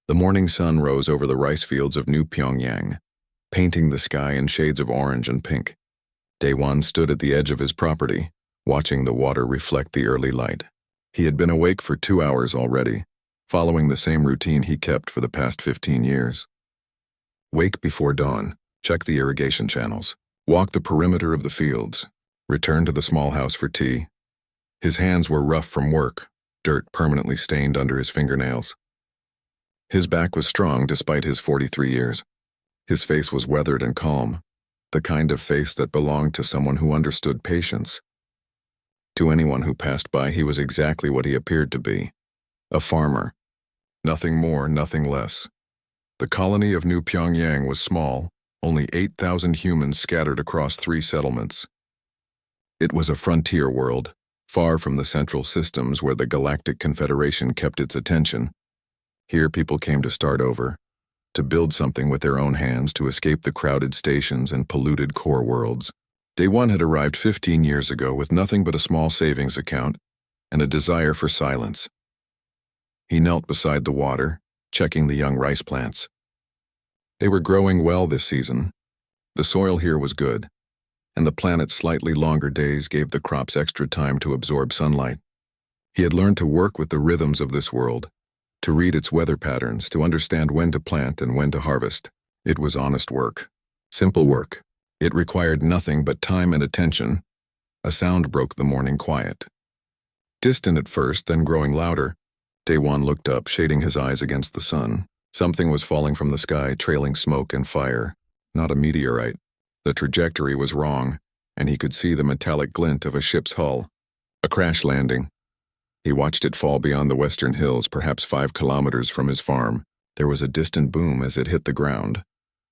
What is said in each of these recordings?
The morning sun rose over the rice fields of New Pyongyang, painting the sky in shades of orange and pink. Daewon stood at the edge of his property, watching the water reflect the early light. He had been awake for 2 hours already, following the same routine he kept for the past 15 years. Wake before dawn, check the irrigation channels, walk the perimeter of the fields, return to the small house for tea. His hands were rough from work, dirt permanently stained under his fingernails. His back was strong despite his 43 years. His face was weathered and calm, the kind of face that belonged to someone who understood patience. To anyone who passed by, he was exactly what he appeared to be, a farmer. Nothing more, nothing less. The colony of New Pyongyang was small, only 8,000 humans scattered across 3 settlements. It was a frontier world, far from the central systems where the Galactic Confederation kept its attention. Here people came to start over, to build something with their own hands to escape the crowded stations and polluted core worlds. Daewon had arrived 15 years ago with nothing but a small savings account and a desire for silence. He knelt beside the water, checking the young rice plants. They were growing well this season. The soil here was good, and the planet's slightly longer days gave the crops extra time to absorb sunlight. He had learned to work with the rhythms of this world, to read its weather patterns, to understand when to plant and when to harvest. It was honest work, simple work. It required nothing but time and attention. A sound broke the morning quiet. Distant at first, then growing louder, Daewon looked up, shading his eyes against the sun. Something was falling from the sky, trailing smoke and fire. Not a meteorite. The trajectory was wrong, and he could see the metallic glint of a ship's hull. A crash landing. He watched it fall beyond the western hills, perhaps 5 kilometers from his farm. There was a distant boom as it hit the ground,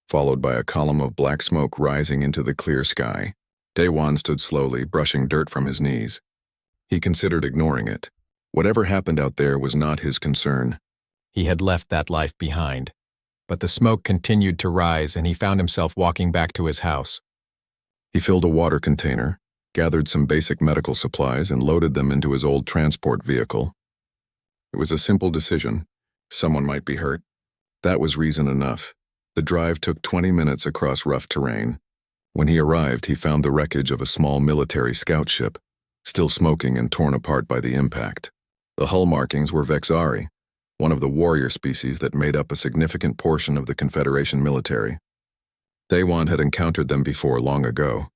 followed by a column of black smoke rising into the clear sky. Daewon stood slowly, brushing dirt from his knees. He considered ignoring it. Whatever happened out there was not his concern. He had left that life behind. But the smoke continued to rise, and he found himself walking back to his house. He filled a water container, gathered some basic medical supplies, and loaded them into his old transport vehicle. It was a simple decision. Someone might be hurt. That was reason enough. The drive took 20 minutes across rough terrain. When he arrived, he found the wreckage of a small military scout ship, still smoking and torn apart by the impact. The hull markings were Vexari, one of the warrior species that made up a significant portion of the Confederation military. Daewon had encountered them before long ago.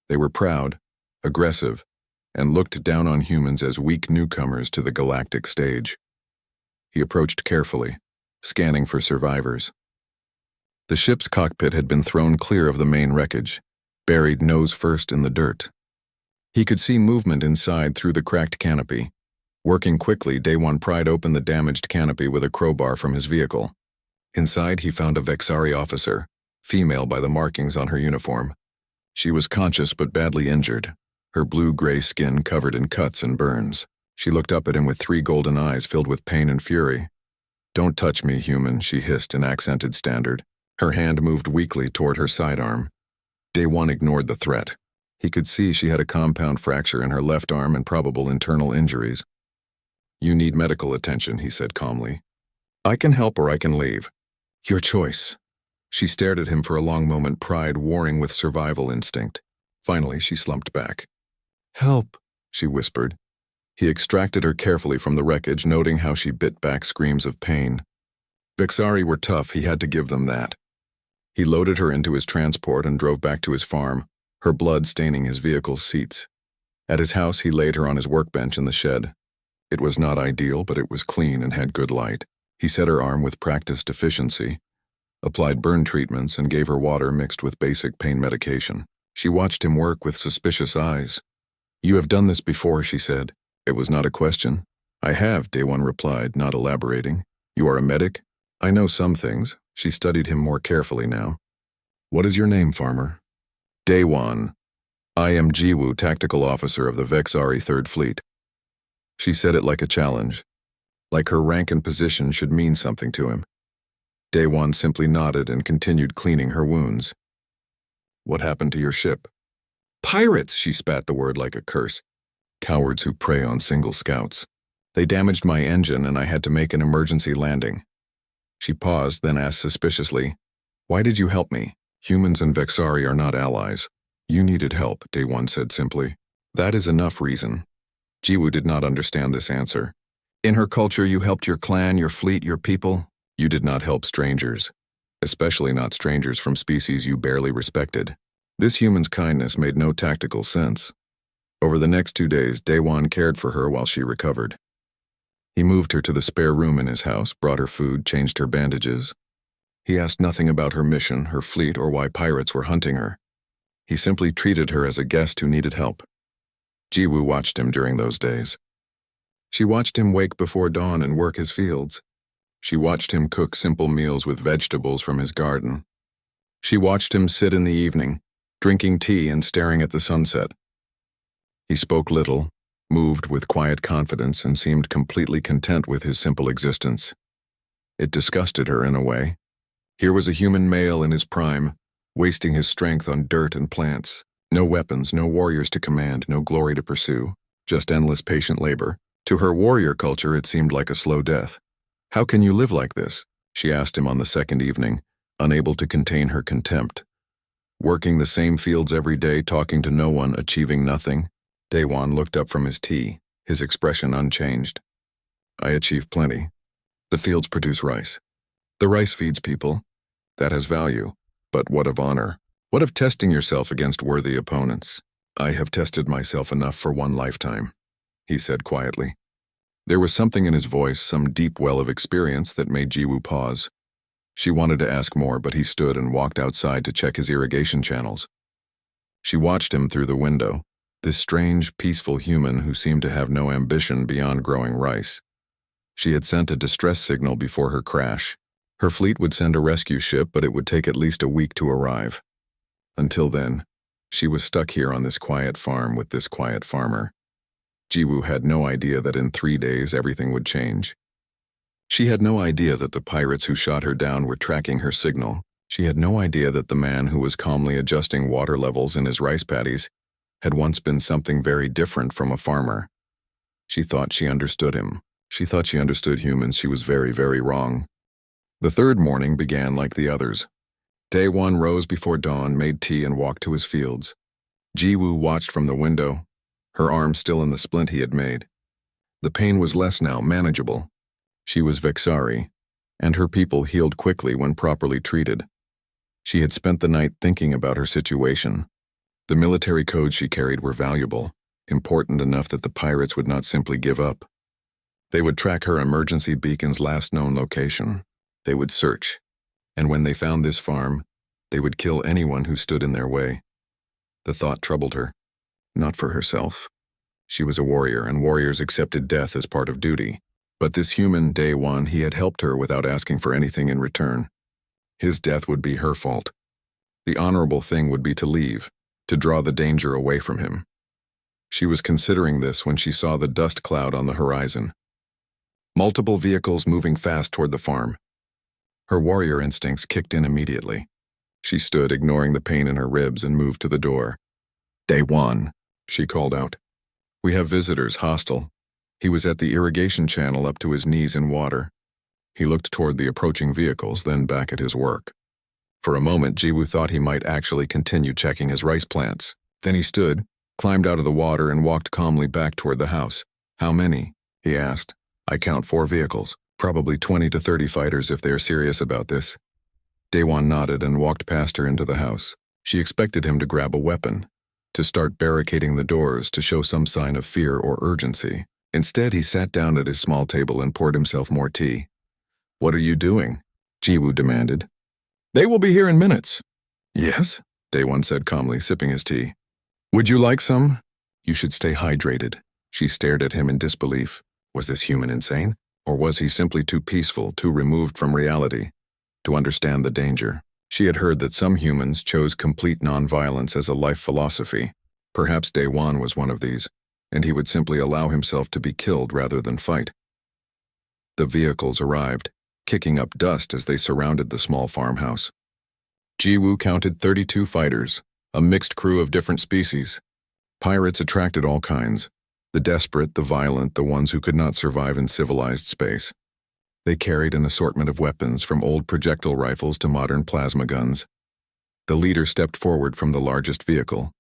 They were proud, aggressive, and looked down on humans as weak newcomers to the galactic stage. He approached carefully, scanning for survivors. The ship's cockpit had been thrown clear of the main wreckage, buried nose first in the dirt. He could see movement inside through the cracked canopy. Working quickly, Daewon pried open the damaged canopy with a crowbar from his vehicle. Inside, he found a Vexari officer, female by the markings on her uniform. She was conscious but badly injured, her blue-gray skin covered in cuts and burns. She looked up at him with 3 golden eyes filled with pain and fury. "Don't touch me, human," she hissed in accented standard. Her hand moved weakly toward her sidearm. Daewon ignored the threat. He could see she had a compound fracture in her left arm and probable internal injuries. "You need medical attention," he said calmly. "I can help or I can leave. Your choice." She stared at him for a long moment, pride warring with survival instinct. Finally, she slumped back. "Help," she whispered. He extracted her carefully from the wreckage, noting how she bit back screams of pain. Vexari were tough, he had to give them that. He loaded her into his transport and drove back to his farm, her blood staining his vehicle's seats. At his house, he laid her on his workbench in the shed. It was not ideal, but it was clean and had good light. He set her arm with practiced efficiency, applied burn treatments, and gave her water mixed with basic pain medication. She watched him work with suspicious eyes. "You have done this before," she said. It was not a question. "I have," Daewon replied, not elaborating. "You are a medic?" "I know some things." She studied him more carefully now. "What is your name, farmer?" "Daewon. I am Jiwoo, tactical officer of the Vexari 3rd Fleet." She said it like a challenge, like her rank and position should mean something to him. Daewon simply nodded and continued cleaning her wounds. "What happened to your ship?" "Pirates," she spat the word like a curse. "Cowards who prey on single scouts. They damaged my engine and I had to make an emergency landing." She paused, then asked suspiciously, "Why did you help me? Humans and Vexari are not allies." "You needed help," Day One said simply. "That is enough reason." Jiwoo did not understand this answer. "In her culture, you helped your clan, your fleet, your people. You did not help strangers, especially not strangers from species you barely respected." This human's kindness made no tactical sense. Over the next 2 days, Day One cared for her while she recovered. He moved her to the spare room in his house, brought her food, changed her bandages. He asked nothing about her mission, her fleet, or why pirates were hunting her. He simply treated her as a guest who needed help. Jiwoo watched him during those days. She watched him wake before dawn and work his fields. She watched him cook simple meals with vegetables from his garden. She watched him sit in the evening, drinking tea and staring at the sunset. He spoke little, moved with quiet confidence, and seemed completely content with his simple existence. It disgusted her in a way. Here was a human male in his prime, wasting his strength on dirt and plants. No weapons, no warriors to command, no glory to pursue, just endless patient labor. To her warrior culture, it seemed like a slow death. "How can you live like this?" she asked him on the second evening, unable to contain her contempt. "Working the same fields every day, talking to no one, achieving nothing?" Daewon looked up from his tea, his expression unchanged. "I achieve plenty. The fields produce rice. The rice feeds people. That has value. But what of honor? What of testing yourself against worthy opponents? I have tested myself enough for one lifetime," he said quietly. There was something in his voice, some deep well of experience that made Jiwoo pause. She wanted to ask more, but he stood and walked outside to check his irrigation channels. She watched him through the window, this strange, peaceful human who seemed to have no ambition beyond growing rice. She had sent a distress signal before her crash. Her fleet would send a rescue ship, but it would take at least a week to arrive. Until then, she was stuck here on this quiet farm with this quiet farmer. Jiwoo had no idea that in 3 days everything would change. She had no idea that the pirates who shot her down were tracking her signal. She had no idea that the man who was calmly adjusting water levels in his rice paddies had once been something very different from a farmer. She thought she understood him. She thought she understood humans. She was very, very wrong. The third morning began like the others. Day One rose before dawn, made tea, and walked to his fields. Jiwoo watched from the window, her arm still in the splint he had made. The pain was less now, manageable. She was Vexari, and her people healed quickly when properly treated. She had spent the night thinking about her situation. The military codes she carried were valuable, important enough that the pirates would not simply give up. They would track her emergency beacon's last known location. They would search, and when they found this farm, they would kill anyone who stood in their way. The thought troubled her. Not for herself. She was a warrior, and warriors accepted death as part of duty. But this human, Day One, he had helped her without asking for anything in return. His death would be her fault. The honorable thing would be to leave, to draw the danger away from him. She was considering this when she saw the dust cloud on the horizon. Multiple vehicles moving fast toward the farm. Her warrior instincts kicked in immediately. She stood, ignoring the pain in her ribs, and moved to the door. "Day One," she called out. "We have visitors, hostile." He was at the irrigation channel up to his knees in water. He looked toward the approaching vehicles, then back at his work. For a moment, Jiwoo thought he might actually continue checking his rice plants. Then he stood, climbed out of the water, and walked calmly back toward the house. "How many?" he asked. "I count 4 vehicles, probably 20 to 30 fighters if they are serious about this." Daewon nodded and walked past her into the house. She expected him to grab a weapon, to start barricading the doors to show some sign of fear or urgency. Instead, he sat down at his small table and poured himself more tea. "What are you doing?" Jiwoo demanded. "They will be here in minutes." "Yes?" Daewon said calmly, sipping his tea. "Would you like some?" "You should stay hydrated." She stared at him in disbelief. Was this human insane? Or was he simply too peaceful, too removed from reality, to understand the danger? She had heard that some humans chose complete nonviolence as a life philosophy. Perhaps Daewon was one of these, and he would simply allow himself to be killed rather than fight. The vehicles arrived, kicking up dust as they surrounded the small farmhouse. Jiwoo counted 32 fighters, a mixed crew of different species. Pirates attracted all kinds, the desperate, the violent, the ones who could not survive in civilized space. They carried an assortment of weapons from old projectile rifles to modern plasma guns. The leader stepped forward from the largest vehicle.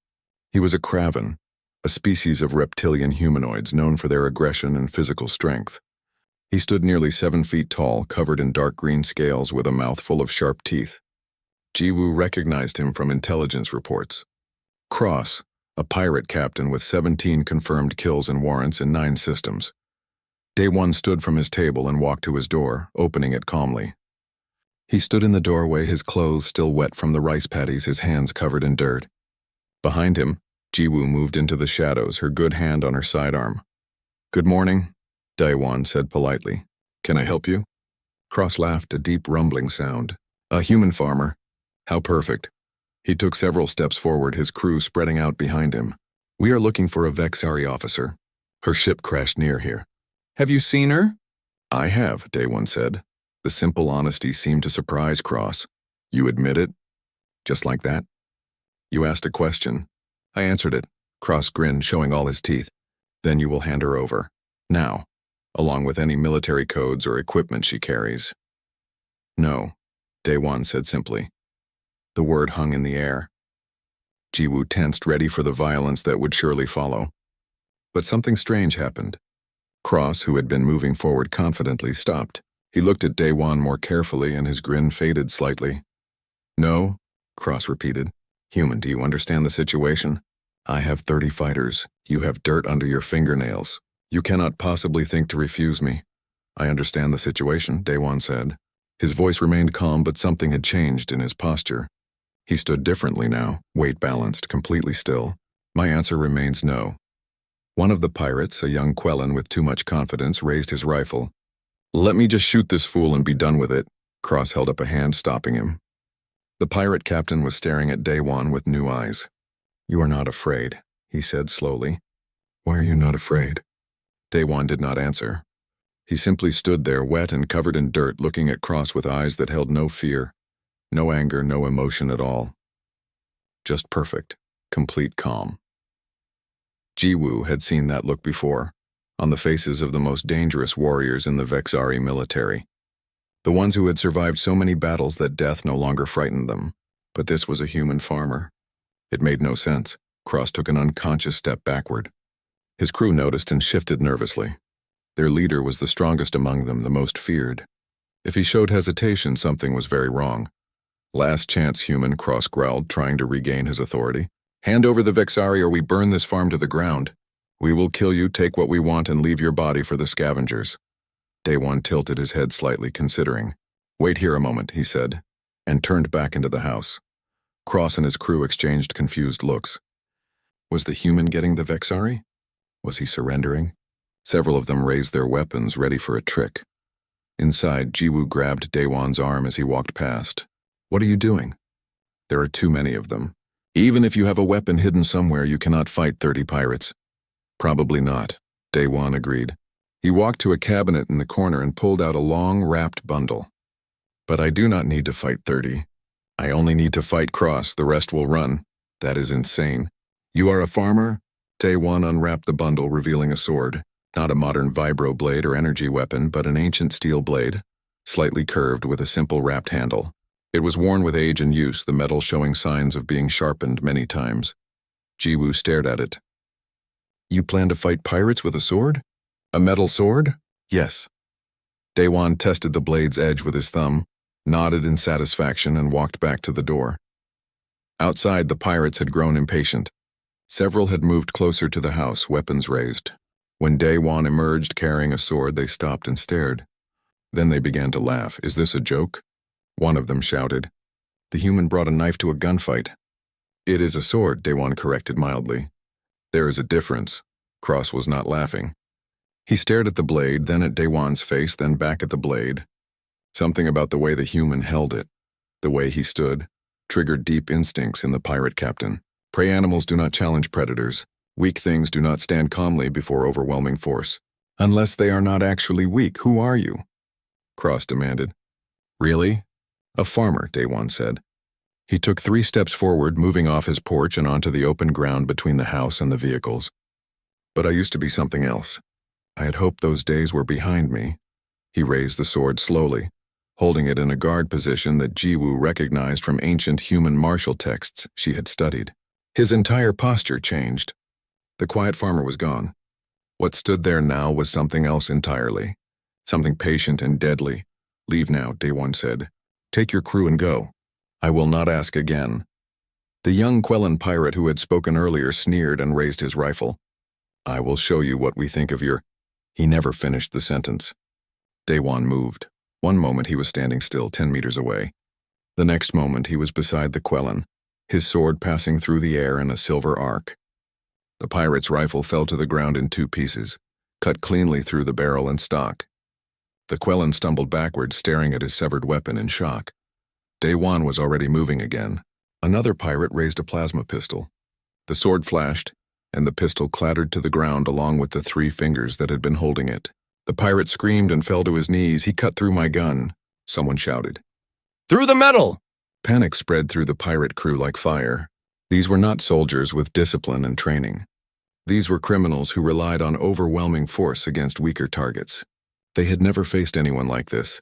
He was a Kraven, a species of reptilian humanoids known for their aggression and physical strength. He stood nearly 7 feet tall, covered in dark green scales with a mouth full of sharp teeth. Jiwoo recognized him from intelligence reports. Cross, a pirate captain with 17 confirmed kills and warrants in 9 systems. Day One stood from his table and walked to his door, opening it calmly. He stood in the doorway, his clothes still wet from the rice paddies, his hands covered in dirt. Behind him, Jiwoo moved into the shadows, her good hand on her sidearm. "Good morning," Daewon said politely. "Can I help you?" Cross laughed, a deep rumbling sound. "A human farmer. How perfect." He took several steps forward, his crew spreading out behind him. "We are looking for a Vexari officer. Her ship crashed near here." "Have you seen her?" "I have," Daewon said. The simple honesty seemed to surprise Cross. "You admit it? Just like that?" "You asked a question. I answered it." Cross grinned, showing all his teeth. "Then you will hand her over. Now, along with any military codes or equipment she carries." "No," Daewon said simply. The word hung in the air. Jiwoo tensed, ready for the violence that would surely follow. But something strange happened. Cross, who had been moving forward confidently, stopped. He looked at Daewon more carefully and his grin faded slightly. "No," Cross repeated. "Human, do you understand the situation? I have 30 fighters. You have dirt under your fingernails. You cannot possibly think to refuse me." "I understand the situation," Daewon said. His voice remained calm, but something had changed in his posture. He stood differently now, weight balanced, completely still. "My answer remains no." One of the pirates, a young Quellan with too much confidence, raised his rifle. "Let me just shoot this fool and be done with it." Cross held up a hand, stopping him. The pirate captain was staring at Daewon with new eyes. "You are not afraid," he said slowly. "Why are you not afraid?" Daewon did not answer. He simply stood there, wet and covered in dirt, looking at Cross with eyes that held no fear, no anger, no emotion at all. Just perfect, complete calm. Jiwoo had seen that look before, on the faces of the most dangerous warriors in the Vexari military. The ones who had survived so many battles that death no longer frightened them. But this was a human farmer. It made no sense. Cross took an unconscious step backward. His crew noticed and shifted nervously. Their leader was the strongest among them, the most feared. If he showed hesitation, something was very wrong. "Last chance, human," Cross growled, trying to regain his authority. "Hand over the Vexari or we burn this farm to the ground. We will kill you, take what we want, and leave your body for the scavengers." Daewon tilted his head slightly, considering. "Wait here a moment," he said, and turned back into the house. Cross and his crew exchanged confused looks. Was the human getting the Vexari? Was he surrendering? Several of them raised their weapons, ready for a trick. Inside, Jiwoo grabbed Daewon's arm as he walked past. "What are you doing?" "There are too many of them. Even if you have a weapon hidden somewhere, you cannot fight 30 pirates." "Probably not," Daewon agreed. He walked to a cabinet in the corner and pulled out a long, wrapped bundle. "But I do not need to fight 30. I only need to fight Cross, the rest will run. That is insane." "You are a farmer?" Daewon unwrapped the bundle, revealing a sword. Not a modern vibro blade or energy weapon, but an ancient steel blade, slightly curved with a simple wrapped handle. It was worn with age and use, the metal showing signs of being sharpened many times. Jiwoo stared at it. "You plan to fight pirates with a sword? A metal sword?" "Yes." Daewon tested the blade's edge with his thumb, nodded in satisfaction, and walked back to the door. Outside, the pirates had grown impatient. Several had moved closer to the house, weapons raised. When Daewon emerged carrying a sword, they stopped and stared. Then they began to laugh. "Is this a joke?" One of them shouted. "The human brought a knife to a gunfight." "It is a sword," Daewon corrected mildly. "There is a difference." Cross was not laughing. He stared at the blade, then at Daewon's face, then back at the blade. Something about the way the human held it, the way he stood, triggered deep instincts in the pirate captain. Prey animals do not challenge predators. Weak things do not stand calmly before overwhelming force. "Unless they are not actually weak, who are you?" Cross demanded. "Really?" "A farmer," Daewon said. He took 3 steps forward, moving off his porch and onto the open ground between the house and the vehicles. "But I used to be something else. I had hoped those days were behind me. He raised the sword slowly, holding it in a guard position that Jiwoo recognized from ancient human martial texts she had studied. His entire posture changed. The quiet farmer was gone. What stood there now was something else entirely. Something patient and deadly. "Leave now," Daewon said. "Take your crew and go. I will not ask again." The young Quellan pirate who had spoken earlier sneered and raised his rifle. "I will show you what we think of your—" He never finished the sentence. Daewon moved. One moment he was standing still 10 meters away. The next moment he was beside the Quellan, his sword passing through the air in a silver arc. The pirate's rifle fell to the ground in 2 pieces, cut cleanly through the barrel and stock. The Quellan stumbled backward, staring at his severed weapon in shock. Daewon was already moving again. Another pirate raised a plasma pistol. The sword flashed, and the pistol clattered to the ground along with the 3 fingers that had been holding it. The pirate screamed and fell to his knees. "He cut through my gun," someone shouted. "Through the metal!" Panic spread through the pirate crew like fire. These were not soldiers with discipline and training. These were criminals who relied on overwhelming force against weaker targets. They had never faced anyone like this.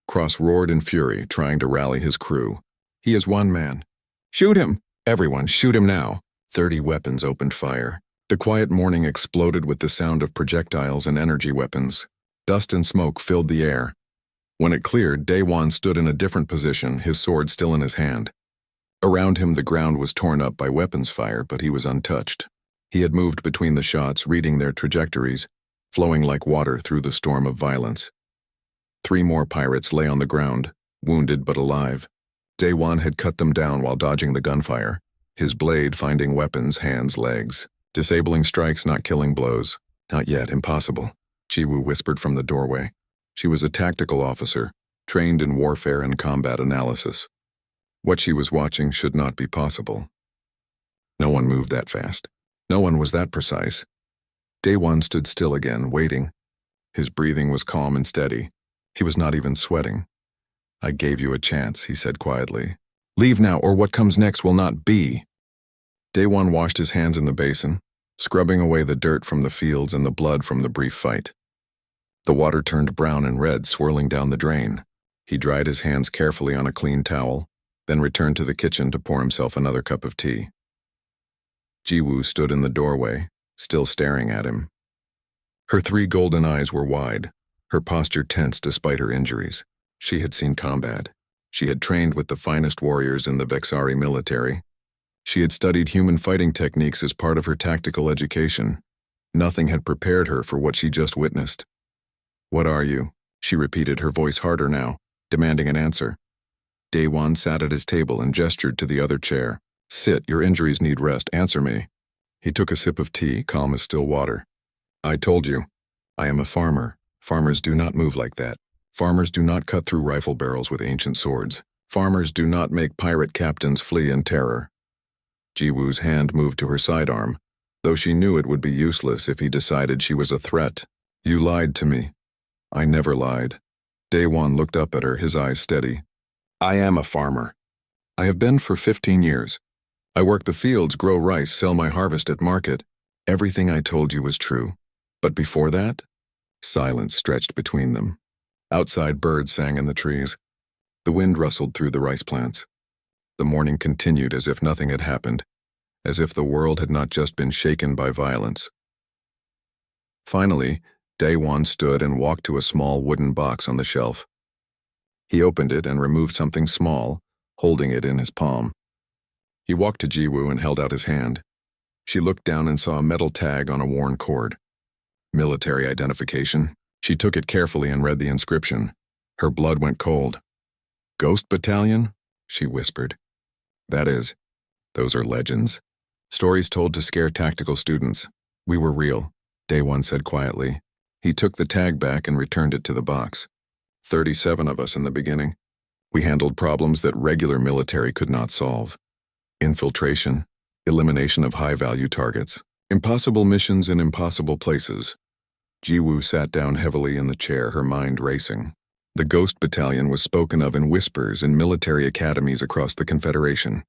Cross roared in fury, trying to rally his crew. "He is one man. Shoot him! Everyone, shoot him now!" 30 weapons opened fire. The quiet morning exploded with the sound of projectiles and energy weapons. Dust and smoke filled the air. When it cleared, Daewon stood in a different position, his sword still in his hand. Around him the ground was torn up by weapons fire, but he was untouched. He had moved between the shots, reading their trajectories, flowing like water through the storm of violence. 3 more pirates lay on the ground, wounded but alive. Daewon had cut them down while dodging the gunfire, his blade finding weapons, hands, legs. Disabling strikes, not killing blows. "Not yet, impossible," Jiwoo whispered from the doorway. She was a tactical officer, trained in warfare and combat analysis. What she was watching should not be possible. No one moved that fast. No one was that precise. Daewon stood still again, waiting. His breathing was calm and steady. He was not even sweating. "I gave you a chance," he said quietly. "Leave now, or what comes next will not be." Daewon washed his hands in the basin, scrubbing away the dirt from the fields and the blood from the brief fight. The water turned brown and red, swirling down the drain. He dried his hands carefully on a clean towel, then returned to the kitchen to pour himself another cup of tea. Jiwoo stood in the doorway, still staring at him. Her 3 golden eyes were wide, her posture tense despite her injuries. She had seen combat. She had trained with the finest warriors in the Vexari military. She had studied human fighting techniques as part of her tactical education. Nothing had prepared her for what she just witnessed. "What are you?" she repeated, her voice harder now, demanding an answer. Daewon sat at his table and gestured to the other chair. "Sit, your injuries need rest, answer me." He took a sip of tea, calm as still water. "I told you, I am a farmer. Farmers do not move like that. Farmers do not cut through rifle barrels with ancient swords. Farmers do not make pirate captains flee in terror." Jiwoo's hand moved to her sidearm, though she knew it would be useless if he decided she was a threat. "You lied to me." "I never lied." Daewon looked up at her, his eyes steady. "I am a farmer. I have been for 15 years. I work the fields, grow rice, sell my harvest at market. Everything I told you was true. But before that?" Silence stretched between them. Outside, birds sang in the trees. The wind rustled through the rice plants. The morning continued as if nothing had happened, as if the world had not just been shaken by violence. Finally, Daewon stood and walked to a small wooden box on the shelf. He opened it and removed something small, holding it in his palm. He walked to Jiwoo and held out his hand. She looked down and saw a metal tag on a worn cord. Military identification. She took it carefully and read the inscription. Her blood went cold. "Ghost Battalion?" she whispered. "That is, those are legends. Stories told to scare tactical students. We were real," Daewon said quietly. He took the tag back and returned it to the box. 37 of us in the beginning. We handled problems that regular military could not solve. Infiltration, elimination of high-value targets, impossible missions in impossible places. Jiwoo sat down heavily in the chair, her mind racing. The Ghost Battalion was spoken of in whispers in military academies across the Confederation.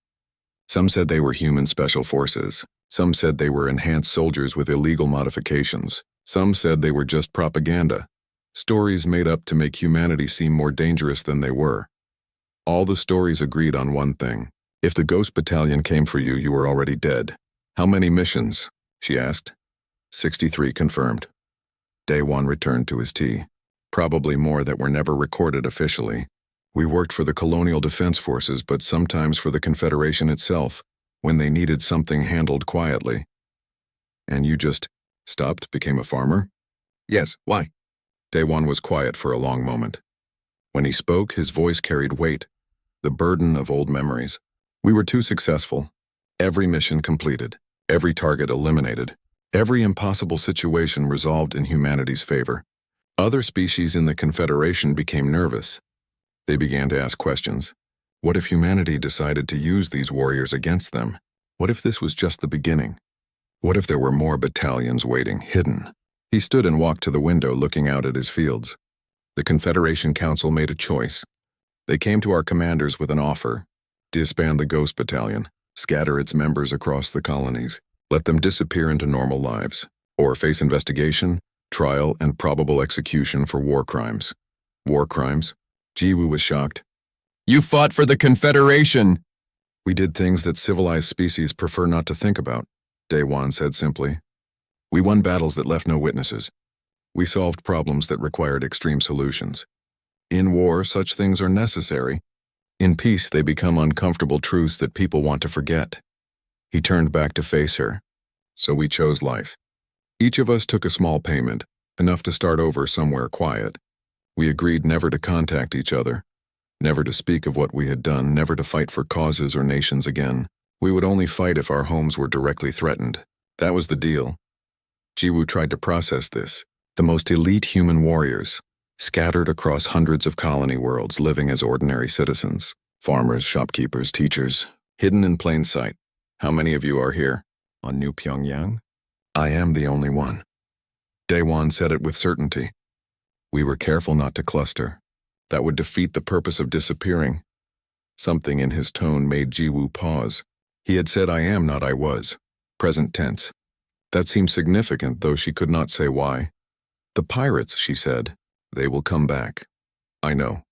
Some said they were human special forces. Some said they were enhanced soldiers with illegal modifications. Some said they were just propaganda. Stories made up to make humanity seem more dangerous than they were. All the stories agreed on one thing. If the Ghost Battalion came for you, you were already dead. How many missions? She asked. 63 confirmed. Day 1 returned to his tea. Probably more that were never recorded officially. We worked for the Colonial Defense Forces, but sometimes for the Confederation itself, when they needed something handled quietly. And you just stopped, became a farmer? Yes, why? Day 1 was quiet for a long moment. When he spoke, his voice carried weight, the burden of old memories. We were too successful. Every mission completed, every target eliminated, every impossible situation resolved in humanity's favor. Other species in the Confederation became nervous. They began to ask questions. What if humanity decided to use these warriors against them? What if this was just the beginning? What if there were more battalions waiting, hidden? He stood and walked to the window, looking out at his fields. The Confederation Council made a choice. They came to our commanders with an offer. Disband the Ghost Battalion, scatter its members across the colonies, let them disappear into normal lives, or face investigation, trial, and probable execution for war crimes. War crimes? Jiwoo was shocked. You fought for the Confederation! We did things that civilized species prefer not to think about, Daewon said simply. We won battles that left no witnesses. We solved problems that required extreme solutions. In war, such things are necessary. In peace, they become uncomfortable truths that people want to forget. He turned back to face her. So we chose life. Each of us took a small payment, enough to start over somewhere quiet. We agreed never to contact each other, never to speak of what we had done, never to fight for causes or nations again. We would only fight if our homes were directly threatened. That was the deal. Jiwoo tried to process this. The most elite human warriors, scattered across hundreds of colony worlds, living as ordinary citizens. Farmers, shopkeepers, teachers, hidden in plain sight. How many of you are here? On New Pyongyang? I am the only one. Daewon said it with certainty. We were careful not to cluster. That would defeat the purpose of disappearing. Something in his tone made Jiwoo pause. He had said I am, not I was. Present tense. That seemed significant, though she could not say why. The pirates, she said. They will come back. I know.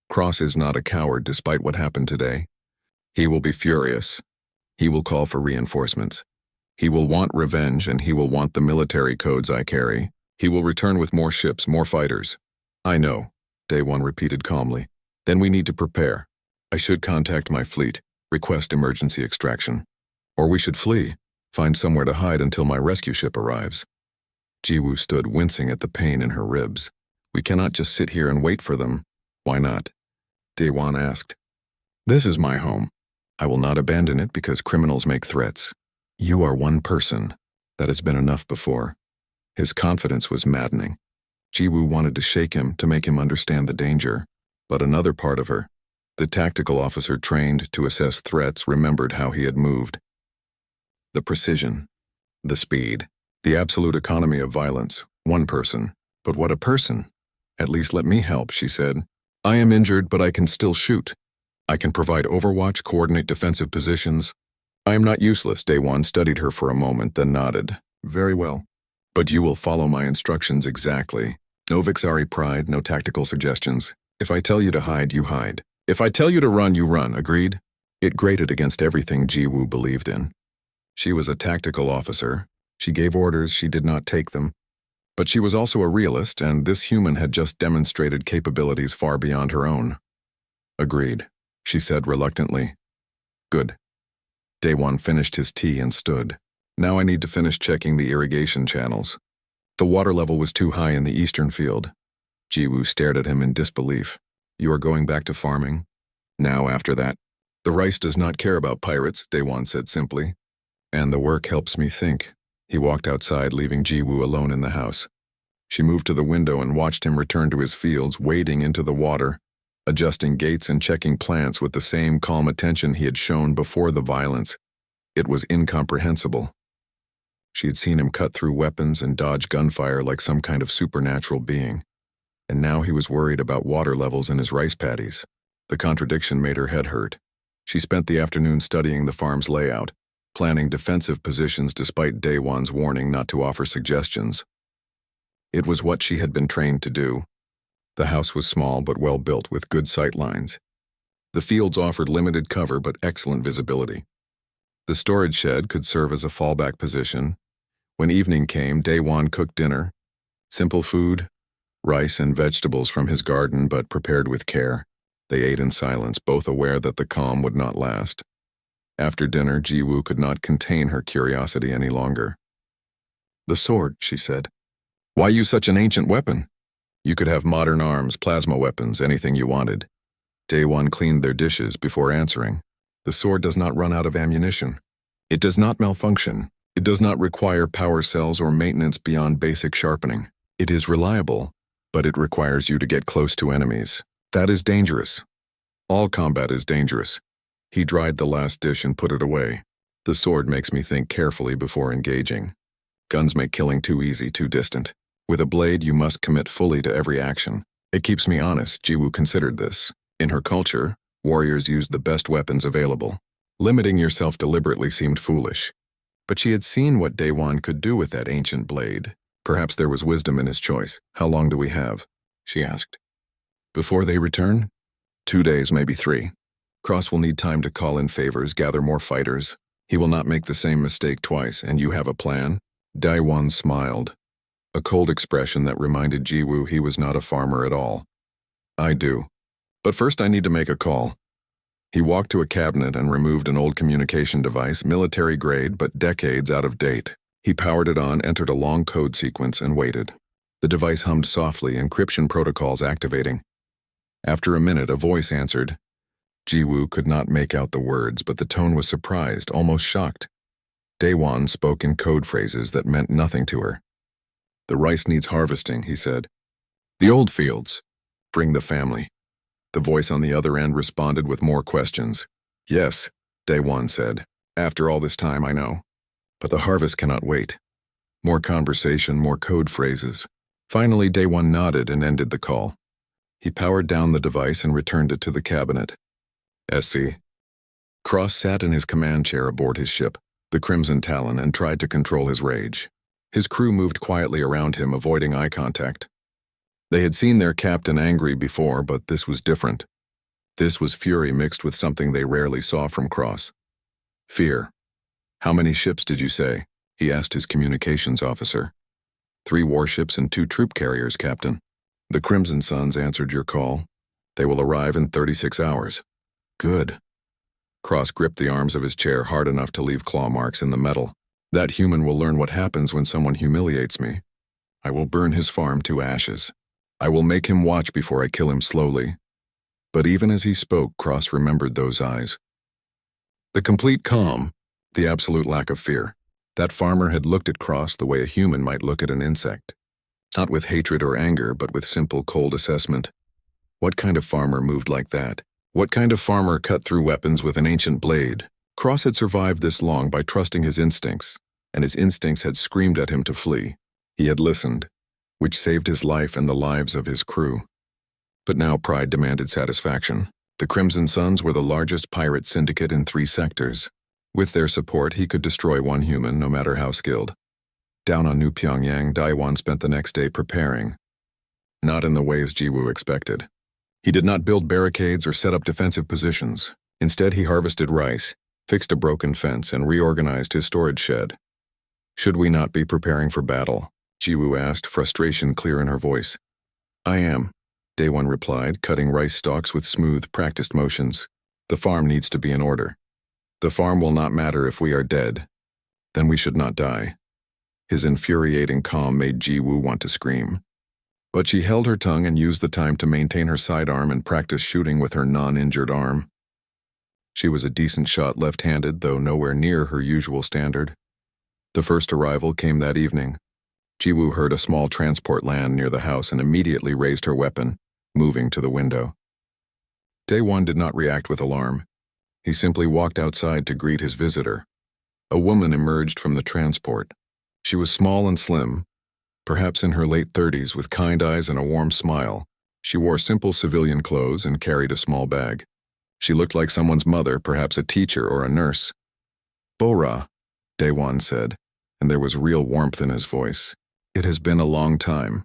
Cross is not a coward despite what happened today. He will be furious. He will call for reinforcements. He will want revenge, and he will want the military codes I carry. He will return with more ships, more fighters. I know, Daewon repeated calmly. Then we need to prepare. I should contact my fleet, request emergency extraction. Or we should flee, find somewhere to hide until my rescue ship arrives. Jiwoo stood, wincing at the pain in her ribs. We cannot just sit here and wait for them. Why not? Daewon asked. This is my home. I will not abandon it because criminals make threats. You are one person. That has been enough before. His confidence was maddening. Jiwoo wanted to shake him to make him understand the danger, but another part of her, the tactical officer trained to assess threats, remembered how he had moved. The precision, the speed, the absolute economy of violence, one person. But what a person. At least let me help, she said. I am injured, but I can still shoot. I can provide overwatch, coordinate defensive positions. I am not useless. Daewon studied her for a moment, then nodded. Very well. But you will follow my instructions exactly. No Vixari pride, no tactical suggestions. If I tell you to hide, you hide. If I tell you to run, you run. Agreed? It grated against everything Jiwoo believed in. She was a tactical officer. She gave orders, she did not take them. But she was also a realist, and this human had just demonstrated capabilities far beyond her own. Agreed, she said reluctantly. Good. Daewon finished his tea and stood. Now I need to finish checking the irrigation channels. The water level was too high in the eastern field. Jiwoo stared at him in disbelief. You are going back to farming? Now after that? The rice does not care about pirates, Daewon said simply. And the work helps me think. He walked outside, leaving Jiwoo alone in the house. She moved to the window and watched him return to his fields, wading into the water, adjusting gates and checking plants with the same calm attention he had shown before the violence. It was incomprehensible. She had seen him cut through weapons and dodge gunfire like some kind of supernatural being. And now he was worried about water levels in his rice paddies. The contradiction made her head hurt. She spent the afternoon studying the farm's layout, planning defensive positions despite Daewon's warning not to offer suggestions. It was what she had been trained to do. The house was small but well built with good sight lines. The fields offered limited cover but excellent visibility. The storage shed could serve as a fallback position. When evening came, Daewon cooked dinner. Simple food, rice and vegetables from his garden but prepared with care. They ate in silence, both aware that the calm would not last. After dinner, Ji-woo could not contain her curiosity any longer. "The sword," she said. "Why use such an ancient weapon? You could have modern arms, plasma weapons, anything you wanted." Daewon cleaned their dishes before answering. "The sword does not run out of ammunition. It does not malfunction. It does not require power cells or maintenance beyond basic sharpening. It is reliable, but it requires you to get close to enemies. That is dangerous. All combat is dangerous." He dried the last dish and put it away. "The sword makes me think carefully before engaging. Guns make killing too easy, too distant. With a blade, you must commit fully to every action. It keeps me honest." Ji-woo considered this. In her culture, warriors used the best weapons available. Limiting yourself deliberately seemed foolish. But she had seen what Daewon could do with that ancient blade. Perhaps there was wisdom in his choice. "How long do we have?" she asked. "Before they return? 2 days, maybe 3. Cross will need time to call in favors, gather more fighters. He will not make the same mistake twice, and you have a plan?" Daewon smiled, a cold expression that reminded Ji-woo he was not a farmer at all. "I do. But first I need to make a call." He walked to a cabinet and removed an old communication device, military grade but decades out of date. He powered it on, entered a long code sequence, and waited. The device hummed softly, encryption protocols activating. After a minute, a voice answered. Ji-woo could not make out the words, but the tone was surprised, almost shocked. Daewon spoke in code phrases that meant nothing to her. "The rice needs harvesting," he said. "The old fields. Bring the family." The voice on the other end responded with more questions. "Yes," Daewon said. "After all this time, I know. But the harvest cannot wait." More conversation, more code phrases. Finally, Daewon nodded and ended the call. He powered down the device and returned it to the cabinet. SC. Cross sat in his command chair aboard his ship, the Crimson Talon, and tried to control his rage. His crew moved quietly around him, avoiding eye contact. They had seen their captain angry before, but this was different. This was fury mixed with something they rarely saw from Cross. Fear. "How many ships did you say?" he asked his communications officer. 3 warships and 2 troop carriers, Captain. The Crimson Suns answered your call. They will arrive in 36 hours. Good. Cross gripped the arms of his chair hard enough to leave claw marks in the metal. That human will learn what happens when someone humiliates me. I will burn his farm to ashes. I will make him watch before I kill him slowly. But even as he spoke, Cross remembered those eyes. The complete calm, the absolute lack of fear. That farmer had looked at Cross the way a human might look at an insect. Not with hatred or anger, but with simple, cold assessment. What kind of farmer moved like that? What kind of farmer cut through weapons with an ancient blade? Cross had survived this long by trusting his instincts, and his instincts had screamed at him to flee. He had listened, which saved his life and the lives of his crew. But now pride demanded satisfaction. The Crimson Suns were the largest pirate syndicate in 3 sectors. With their support, he could destroy one human, no matter how skilled. Down on New Pyongyang, Daewon spent the next day preparing. Not in the ways Ji-woo expected. He did not build barricades or set up defensive positions. Instead, he harvested rice, fixed a broken fence, and reorganized his storage shed. Should we not be preparing for battle? Ji-woo asked, frustration clear in her voice. I am, Daewon replied, cutting rice stalks with smooth, practiced motions. The farm needs to be in order. The farm will not matter if we are dead. Then we should not die. His infuriating calm made Ji-woo want to scream. But she held her tongue and used the time to maintain her sidearm and practice shooting with her non-injured arm. She was a decent shot left-handed, though nowhere near her usual standard. The first arrival came that evening. Ji-woo heard a small transport land near the house and immediately raised her weapon, moving to the window. Daewon did not react with alarm. He simply walked outside to greet his visitor. A woman emerged from the transport. She was small and slim, perhaps in her late 30s, with kind eyes and a warm smile. She wore simple civilian clothes and carried a small bag. She looked like someone's mother, perhaps a teacher or a nurse. Bora, Daewon said, and there was real warmth in his voice. It has been a long time.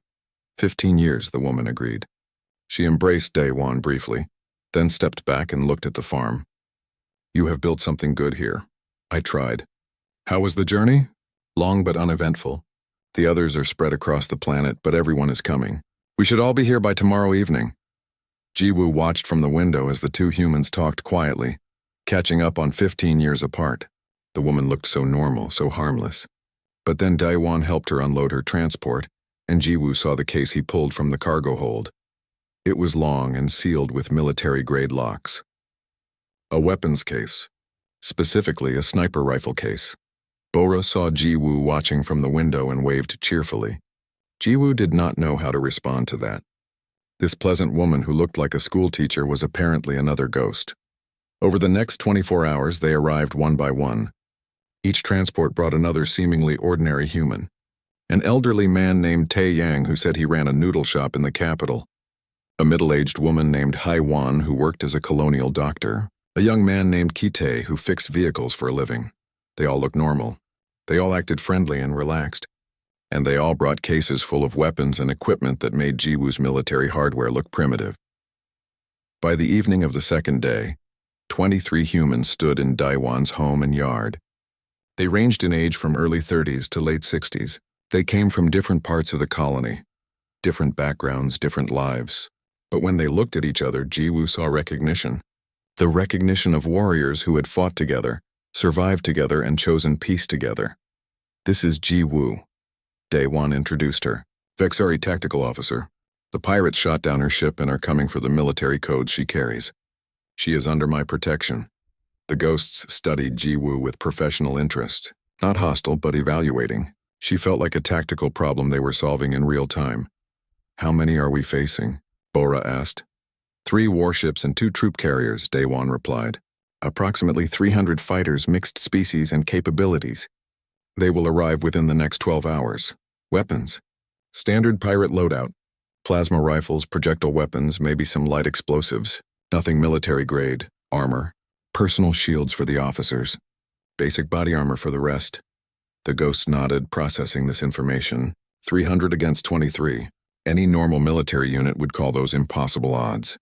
15 years, the woman agreed. She embraced Daewon briefly, then stepped back and looked at the farm. You have built something good here. I tried. How was the journey? Long but uneventful. The others are spread across the planet, but everyone is coming. We should all be here by tomorrow evening. Jiwoo watched from the window as the two humans talked quietly, catching up on 15 years apart. The woman looked so normal, so harmless. But then Daewon helped her unload her transport, and Jiwoo saw the case he pulled from the cargo hold. It was long and sealed with military-grade locks. A weapons case, specifically a sniper rifle case. Bora saw Jiwoo watching from the window and waved cheerfully. Jiwoo did not know how to respond to that. This pleasant woman who looked like a schoolteacher was apparently another ghost. Over the next 24 hours, they arrived one by one. Each transport brought another seemingly ordinary human. An elderly man named Tae Yang who said he ran a noodle shop in the capital. A middle-aged woman named Hai Wan who worked as a colonial doctor. A young man named Kitae who fixed vehicles for a living. They all looked normal. They all acted friendly and relaxed. And they all brought cases full of weapons and equipment that made Jiwoo's military hardware look primitive. By the evening of the second day, 23 humans stood in Daewon's home and yard. They ranged in age from early 30s to late 60s. They came from different parts of the colony, different backgrounds, different lives. But when they looked at each other, Jiwoo saw recognition. The recognition of warriors who had fought together, survived together, and chosen peace together. This is Jiwoo. Daewon introduced her. Vexari tactical officer. The pirates shot down her ship and are coming for the military codes she carries. She is under my protection. The ghosts studied Jiwoo with professional interest. Not hostile, but evaluating. She felt like a tactical problem they were solving in real time. How many are we facing? Bora asked. 3 warships and 2 troop carriers, Daewon replied. Approximately 300 fighters, mixed species and capabilities. They will arrive within the next 12 hours. Weapons. Standard pirate loadout. Plasma rifles, projectile weapons, maybe some light explosives. Nothing military grade. Armor. Personal shields for the officers. Basic body armor for the rest. The ghost nodded, processing this information. 300 against 23. Any normal military unit would call those impossible odds.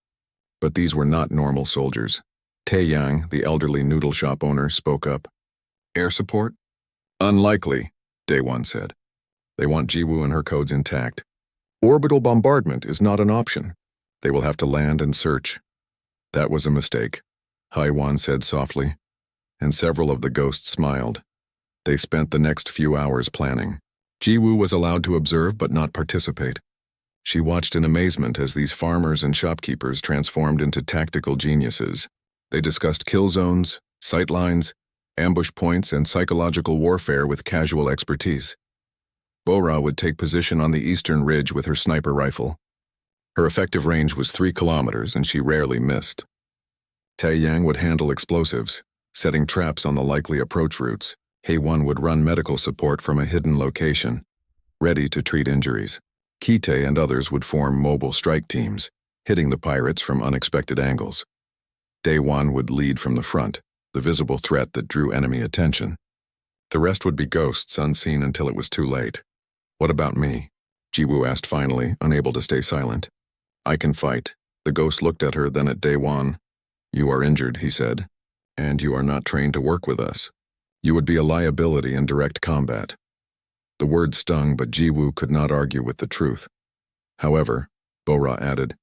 But these were not normal soldiers. Tae Yang, the elderly noodle shop owner, spoke up. Air support? Unlikely, Daewon said. They want Jiwoo and her codes intact. Orbital bombardment is not an option. They will have to land and search. That was a mistake, Hai Wan said softly, and several of the ghosts smiled. They spent the next few hours planning. Jiwoo was allowed to observe but not participate. She watched in amazement as these farmers and shopkeepers transformed into tactical geniuses. They discussed kill zones, sight lines, ambush points, and psychological warfare with casual expertise. Bora would take position on the eastern ridge with her sniper rifle. Her effective range was 3 kilometers, and she rarely missed. Tae Yang would handle explosives, setting traps on the likely approach routes. Hae-Won would run medical support from a hidden location, ready to treat injuries. Kitae and others would form mobile strike teams, hitting the pirates from unexpected angles. Daewon would lead from the front, the visible threat that drew enemy attention. The rest would be ghosts, unseen until it was too late. What about me? Jiwoo asked finally, unable to stay silent. I can fight. The ghost looked at her, then at Daewon. You are injured, he said, and you are not trained to work with us. You would be a liability in direct combat. The word stung, but Jiwoo could not argue with the truth. However, Bora added,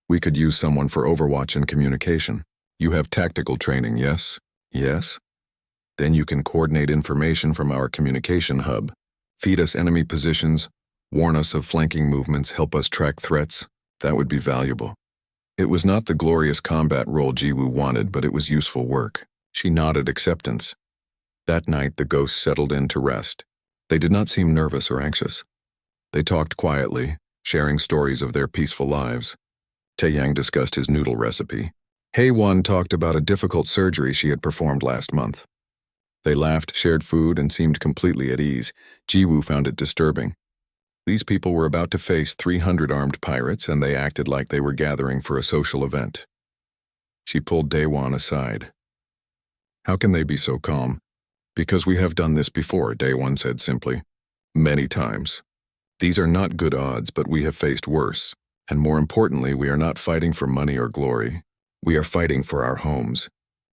we could use someone for overwatch and communication. You have tactical training, yes? Yes? Then you can coordinate information from our communication hub, feed us enemy positions, warn us of flanking movements, help us track threats. That would be valuable. It was not the glorious combat role Jiwoo wanted, but it was useful work. She nodded acceptance. That night, the ghosts settled in to rest. They did not seem nervous or anxious. They talked quietly, sharing stories of their peaceful lives. Tae Yang discussed his noodle recipe. Hae-Won talked about a difficult surgery she had performed last month. They laughed, shared food, and seemed completely at ease. Jiwoo found it disturbing. These people were about to face 300 armed pirates, and they acted like they were gathering for a social event. She pulled Daewon aside. How can they be so calm? Because we have done this before, Daewon said simply. Many times. These are not good odds, but we have faced worse. And more importantly, we are not fighting for money or glory. We are fighting for our homes.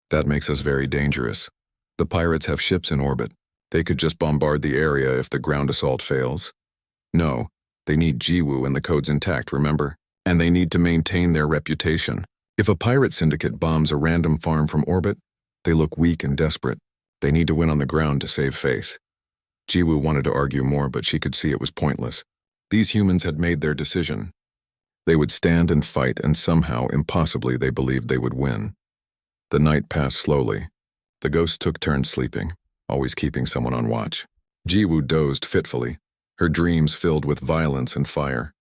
That makes us very dangerous. The pirates have ships in orbit. They could just bombard the area if the ground assault fails. No, they need Jiwoo and the codes intact, remember? And they need to maintain their reputation. If a pirate syndicate bombs a random farm from orbit, they look weak and desperate. They need to win on the ground to save face. Jiwoo wanted to argue more, but she could see it was pointless. These humans had made their decision. They would stand and fight, and somehow, impossibly, they believed they would win. The night passed slowly. The ghosts took turns sleeping, always keeping someone on watch. Jiwoo dozed fitfully, her dreams filled with violence and fire.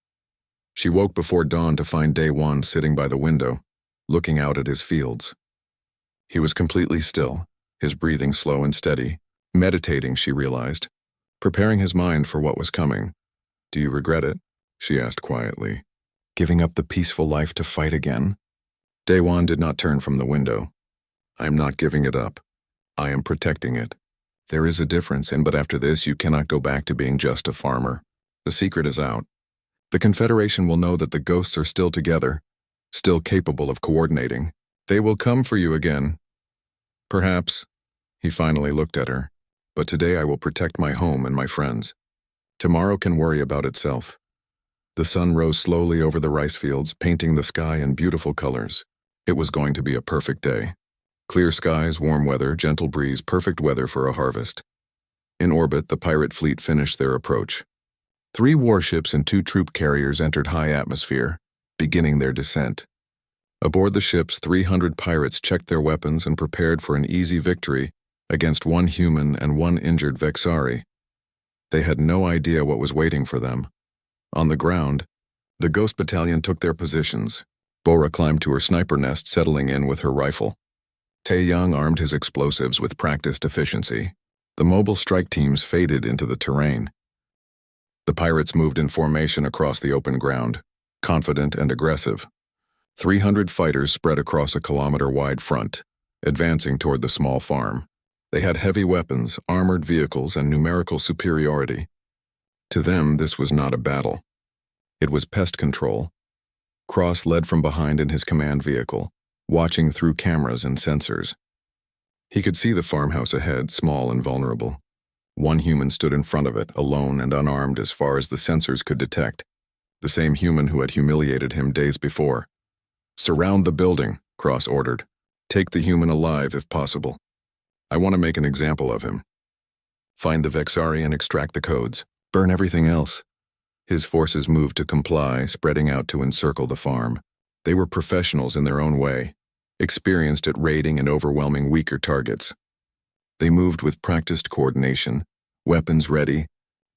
She woke before dawn to find Daewon sitting by the window, looking out at his fields. He was completely still, his breathing slow and steady, meditating, she realized, preparing his mind for what was coming. "Do you regret it?" she asked quietly. "Giving up the peaceful life to fight again?" Daewon did not turn from the window. "I am not giving it up. I am protecting it. There is a difference, but after this you cannot go back to being just a farmer. The secret is out. The Confederation will know that the ghosts are still together, still capable of coordinating. They will come for you again. Perhaps." He finally looked at her. "But today I will protect my home and my friends. Tomorrow can worry about itself." The sun rose slowly over the rice fields, painting the sky in beautiful colors. It was going to be a perfect day. Clear skies, warm weather, gentle breeze, perfect weather for a harvest. In orbit, the pirate fleet finished their approach. 3 warships and 2 troop carriers entered high atmosphere, beginning their descent. Aboard the ships, 300 pirates checked their weapons and prepared for an easy victory against 1 human and 1 injured Vexari. They had no idea what was waiting for them. On the ground, the Ghost Battalion took their positions. Bora climbed to her sniper nest, settling in with her rifle. Taeyang armed his explosives with practiced efficiency. The mobile strike teams faded into the terrain. The pirates moved in formation across the open ground, confident and aggressive. 300 fighters spread across a kilometer-wide front, advancing toward the small farm. They had heavy weapons, armored vehicles, and numerical superiority. To them, this was not a battle. It was pest control. Cross led from behind in his command vehicle, watching through cameras and sensors. He could see the farmhouse ahead, small and vulnerable. 1 human stood in front of it, alone and unarmed as far as the sensors could detect. The same human who had humiliated him days before. "Surround the building," Cross ordered. "Take the human alive if possible. I want to make an example of him. Find the Vexari and extract the codes. Burn everything else." His forces moved to comply, spreading out to encircle the farm. They were professionals in their own way, experienced at raiding and overwhelming weaker targets. They moved with practiced coordination, weapons ready,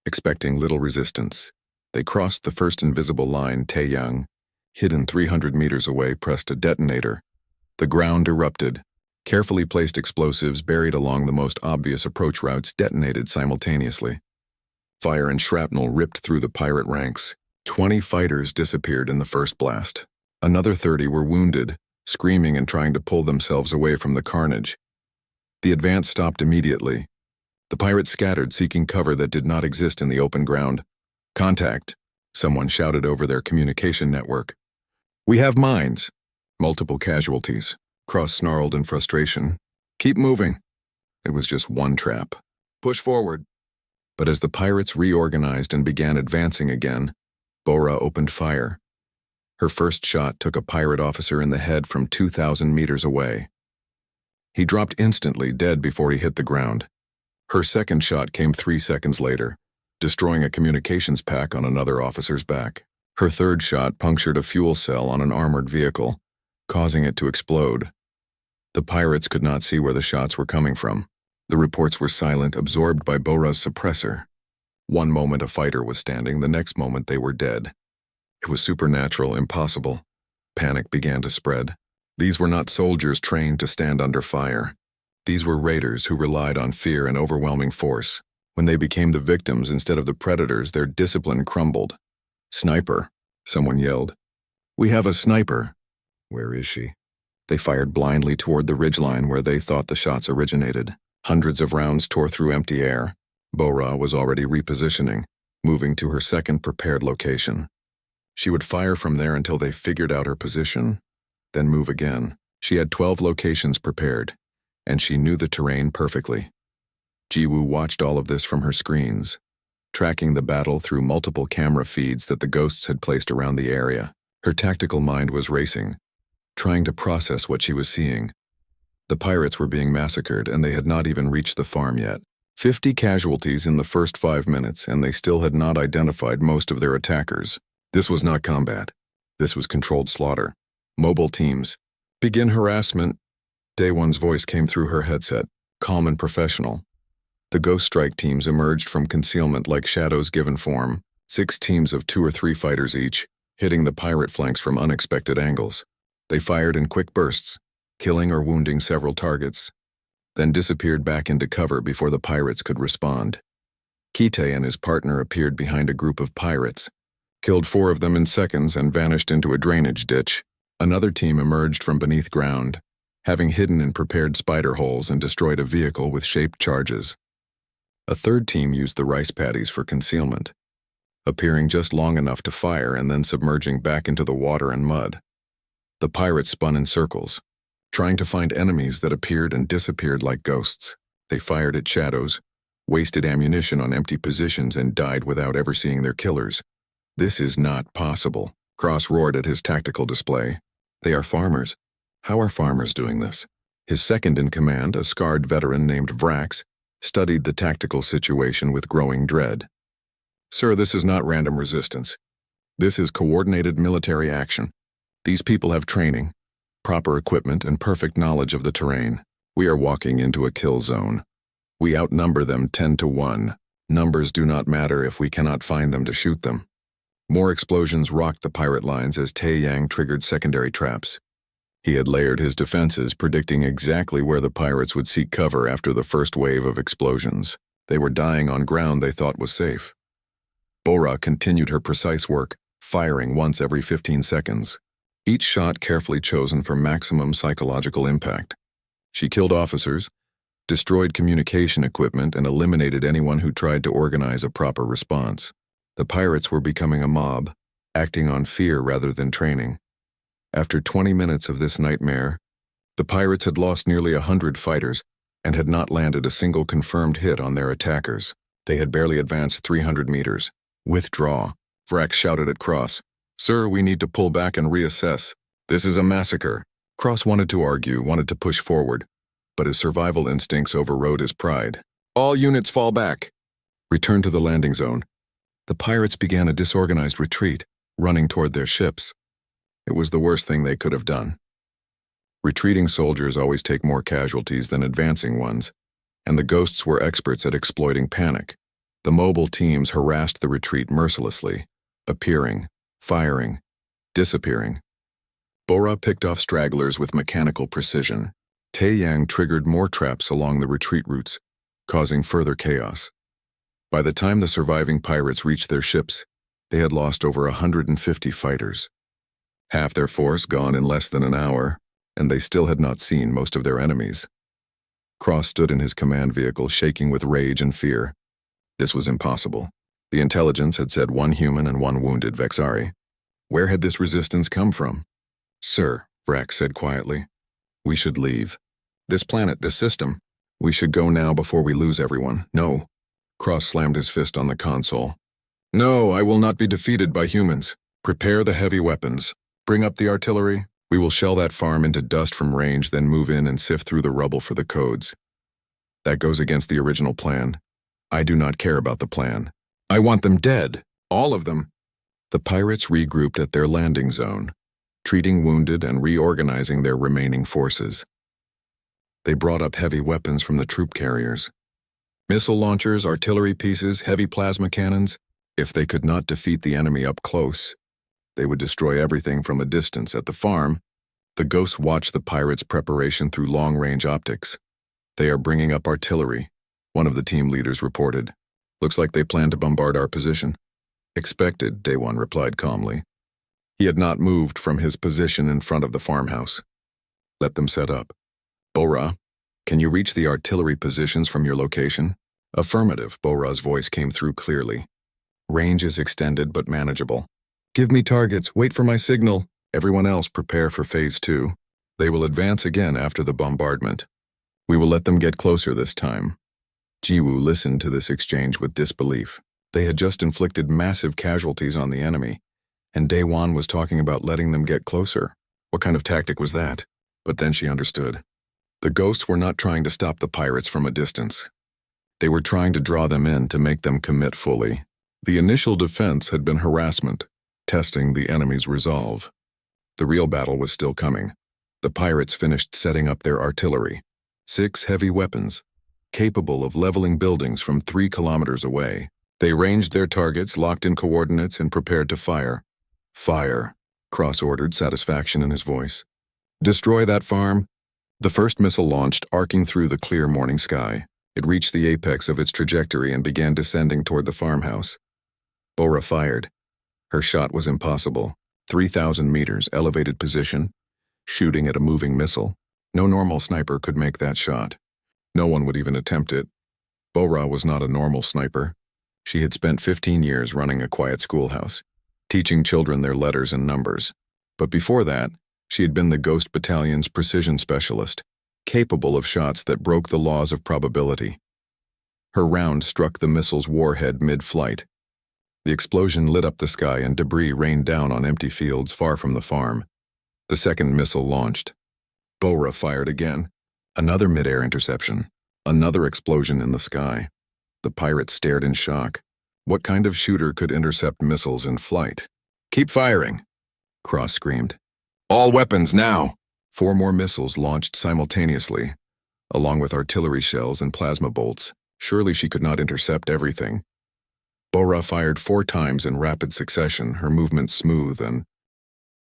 expecting little resistance. They crossed the first invisible line. Taeyang, hidden 300 meters away, pressed a detonator. The ground erupted. Carefully placed explosives buried along the most obvious approach routes detonated simultaneously. Fire and shrapnel ripped through the pirate ranks. 20 fighters disappeared in the first blast. Another 30 were wounded, screaming and trying to pull themselves away from the carnage. The advance stopped immediately. The pirates scattered, seeking cover that did not exist in the open ground. "Contact," someone shouted over their communication network. "We have mines." Multiple casualties. Cross snarled in frustration. "Keep moving." It was just one trap. "Push forward." But as the pirates reorganized and began advancing again, Bora opened fire. Her first shot took a pirate officer in the head from 2,000 meters away. He dropped instantly, dead before he hit the ground. Her second shot came 3 seconds later, destroying a communications pack on another officer's back. Her third shot punctured a fuel cell on an armored vehicle, causing it to explode. The pirates could not see where the shots were coming from. The reports were silent, absorbed by Bora's suppressor. One moment a fighter was standing, the next moment they were dead. It was supernatural, impossible. Panic began to spread. These were not soldiers trained to stand under fire. These were raiders who relied on fear and overwhelming force. When they became the victims instead of the predators, their discipline crumbled. "Sniper," someone yelled. "We have a sniper." "Where is she?" They fired blindly toward the ridgeline where they thought the shots originated. Hundreds of rounds tore through empty air. Bora was already repositioning. moving to her second prepared location. She would fire from there until they figured out her position, then move again. She had 12 locations prepared, and she knew the terrain perfectly. Jiwoo watched all of this from her screens, tracking the battle through multiple camera feeds that the ghosts had placed around the area. Her tactical mind was racing, trying to process what she was seeing. The pirates were being massacred, and they had not even reached the farm yet. 50 casualties in the first 5 minutes, and they still had not identified most of their attackers. This was not combat. This was controlled slaughter. Mobile teams. Begin harassment. Day One's voice came through her headset, calm and professional. The ghost strike teams emerged from concealment like shadows given form, 6 teams of 2 or 3 fighters each, hitting the pirate flanks from unexpected angles. They fired in quick bursts, killing or wounding several targets, then disappeared back into cover before the pirates could respond. Kite and his partner appeared behind a group of pirates, killed 4 of them in seconds and vanished into a drainage ditch. Another team emerged from beneath ground, having hidden in prepared spider holes and destroyed a vehicle with shaped charges. A third team used the rice paddies for concealment, appearing just long enough to fire and then submerging back into the water and mud. The pirates spun in circles, trying to find enemies that appeared and disappeared like ghosts. They fired at shadows, wasted ammunition on empty positions, and died without ever seeing their killers. This is not possible, Cross roared at his tactical display. They are farmers. How are farmers doing this? His second in command, a scarred veteran named Vrax, studied the tactical situation with growing dread. Sir, this is not random resistance. This is coordinated military action. These people have training, proper equipment, and perfect knowledge of the terrain. We are walking into a kill zone. We outnumber them 10 to 1. Numbers do not matter if we cannot find them to shoot them. More explosions rocked the pirate lines as Tae-Yang triggered secondary traps. He had layered his defenses, predicting exactly where the pirates would seek cover after the first wave of explosions. They were dying on ground they thought was safe. Bora continued her precise work, firing once every 15 seconds. Each shot carefully chosen for maximum psychological impact. She killed officers, destroyed communication equipment, and eliminated anyone who tried to organize a proper response. The pirates were becoming a mob, acting on fear rather than training. After 20 minutes of this nightmare, the pirates had lost nearly 100 fighters and had not landed a single confirmed hit on their attackers. They had barely advanced 300 meters. Withdraw, Vrax shouted at Cross. Sir, we need to pull back and reassess. This is a massacre. Cross wanted to argue, wanted to push forward, but his survival instincts overrode his pride. All units fall back. Return to the landing zone. The pirates began a disorganized retreat, running toward their ships. It was the worst thing they could have done. Retreating soldiers always take more casualties than advancing ones, and the ghosts were experts at exploiting panic. The mobile teams harassed the retreat mercilessly, appearing, firing, disappearing. Bora picked off stragglers with mechanical precision. Tae-Yang triggered more traps along the retreat routes, causing further chaos. By the time the surviving pirates reached their ships, they had lost over 150 fighters. Half their force gone in less than an hour, and they still had not seen most of their enemies. Cross stood in his command vehicle, shaking with rage and fear. This was impossible. The intelligence had said 1 human and 1 wounded Vexari. Where had this resistance come from? Sir, Vrax said quietly, we should leave. This planet, this system. We should go now before we lose everyone. No. Cross slammed his fist on the console. No, I will not be defeated by humans. Prepare the heavy weapons. Bring up the artillery. We will shell that farm into dust from range, then move in and sift through the rubble for the codes. That goes against the original plan. I do not care about the plan. I want them dead. All of them. The pirates regrouped at their landing zone, treating wounded and reorganizing their remaining forces. They brought up heavy weapons from the troop carriers. Missile launchers, artillery pieces, heavy plasma cannons. If they could not defeat the enemy up close, they would destroy everything from a distance. At the farm, the ghosts watched the pirates' preparation through long-range optics. They are bringing up artillery, one of the team leaders reported. Looks like they plan to bombard our position. Expected, Day One replied calmly. He had not moved from his position in front of the farmhouse. Let them set up. Bora, can you reach the artillery positions from your location? Affirmative, Bora's voice came through clearly. Range is extended but manageable. Give me targets, wait for my signal. Everyone else prepare for Phase 2. They will advance again after the bombardment. We will let them get closer this time. Jiwoo listened to this exchange with disbelief. They had just inflicted massive casualties on the enemy, and Daewon was talking about letting them get closer. What kind of tactic was that? But then she understood. The ghosts were not trying to stop the pirates from a distance. They were trying to draw them in to make them commit fully. The initial defense had been harassment, testing the enemy's resolve. The real battle was still coming. The pirates finished setting up their artillery, 6 heavy weapons, capable of leveling buildings from 3 kilometers away. They ranged their targets, locked in coordinates, and prepared to fire. Fire, Cross ordered, satisfaction in his voice. Destroy that farm. The first missile launched, arcing through the clear morning sky. It reached the apex of its trajectory and began descending toward the farmhouse. Bora fired. Her shot was impossible. 3,000 meters, elevated position, shooting at a moving missile. No normal sniper could make that shot. No one would even attempt it. Bora was not a normal sniper. She had spent 15 years running a quiet schoolhouse, teaching children their letters and numbers. But before that, she had been the Ghost Battalion's precision specialist, capable of shots that broke the laws of probability. Her round struck the missile's warhead mid-flight. The explosion lit up the sky and debris rained down on empty fields far from the farm. The second missile launched. Bora fired again. Another mid-air interception. Another explosion in the sky. The pirates stared in shock. What kind of shooter could intercept missiles in flight? Keep firing, Cross screamed. All weapons now! 4 more missiles launched simultaneously, along with artillery shells and plasma bolts. Surely she could not intercept everything. Bora fired 4 times in rapid succession, her movements smooth and